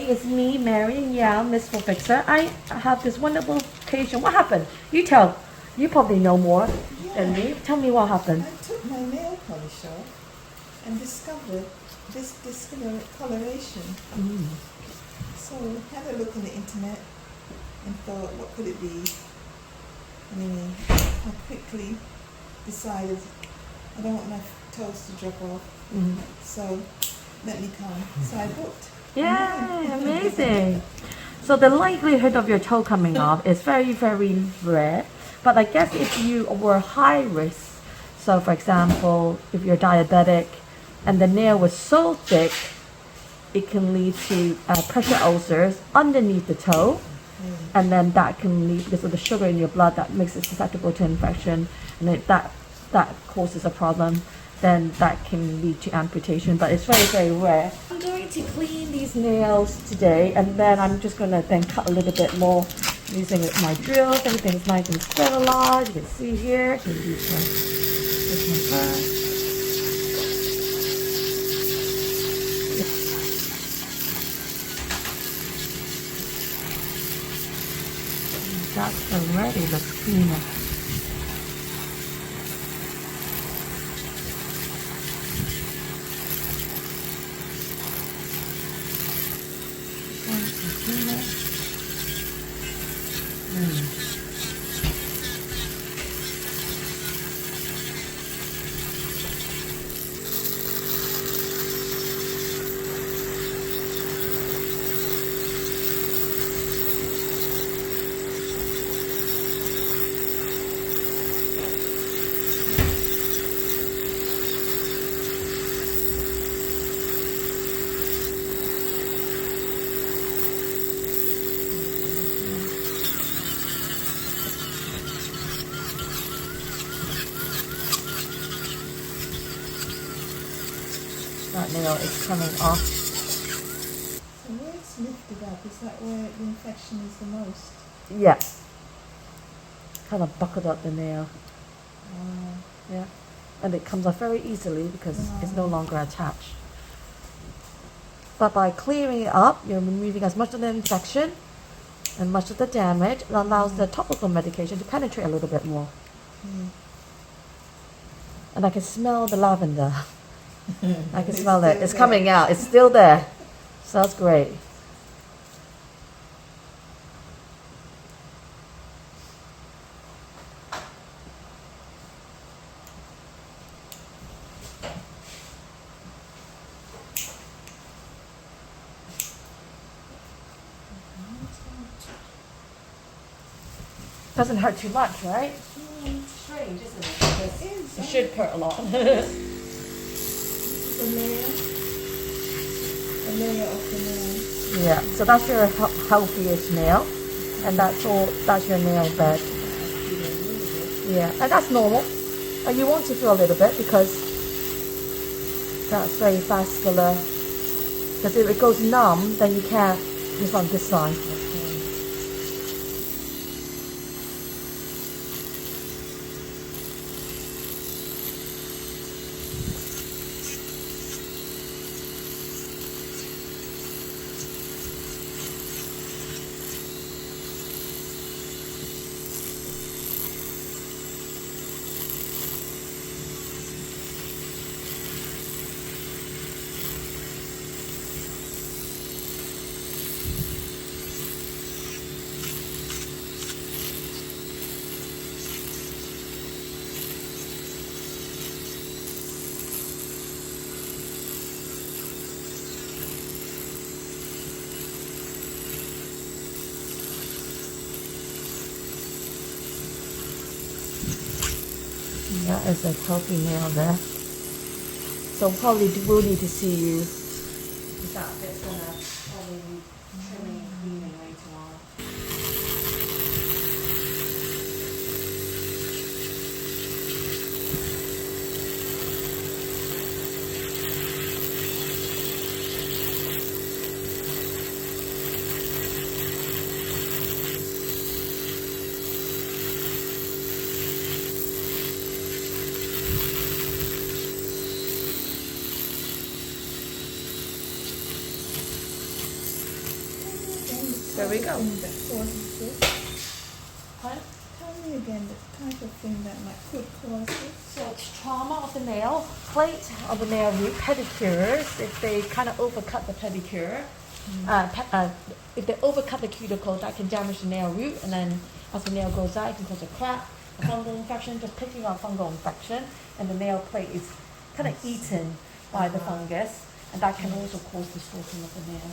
everybody, it's me, Marion Yau, Miss Full Fixer. I have this wonderful patient. What happened? You tell. You probably know more than me. Tell me what happened. I took my nail polish off and discovered this discoloration. So I had a look on the internet and thought, what could it be? Anyway, I quickly decided I don't want my toes to drop off. So let me come. So I booked. Yeah, amazing. So the likelihood of your toe coming off is very, very rare. But I guess if you were high risk, so for example, if you're diabetic and the nail was so thick, it can lead to pressure ulcers underneath the toe. And then that can lead, because of the sugar in your blood, that makes it susceptible to infection. And that causes a problem. Then that can lead to amputation, but it's very, very rare. I'm going to clean these nails today, and then I'm just going to then cut a little bit more using my drills. Everything's nice and sterilized. You can see here. So use this one first. That already looks cleaner. That nail is coming off. So where it's lifted up, is that where the infection is the most? Yeah. Kind of buckled up the nail. Yeah. And it comes off very easily because it's no longer attached. But by clearing it up, you're removing as much of the infection and much of the damage. It allows the topical medication to penetrate a little bit more. And I can smell the lavender. I can smell it. It's coming out. It's still there. So that's great. Doesn't hurt too much, right? It's strange, isn't it? Because it should hurt a lot. The layer of the nail. Yeah, so that's your healthiest nail, and that's your nail bed. Yeah, and that's normal. And you want to feel a little bit because that's very vascular. Because if it goes numb, then you can't just on this side. That is a healthy nail there. So probably we'll need to see you. That bit's gonna probably need trimming and cleaning later on. there we go. Thing that causes this. Right? Tell me again the type of thing that could cause this. So it's trauma of the nail, plate of the nail root, pedicures, if they kind of overcut the pedicure, if they overcut the cuticle, that can damage the nail root, and then as the nail goes out, it can cause a crack, a fungal infection, just picking up fungal infection, and the nail plate is kind of eaten by the fungus, and that can also cause distortion of the nail.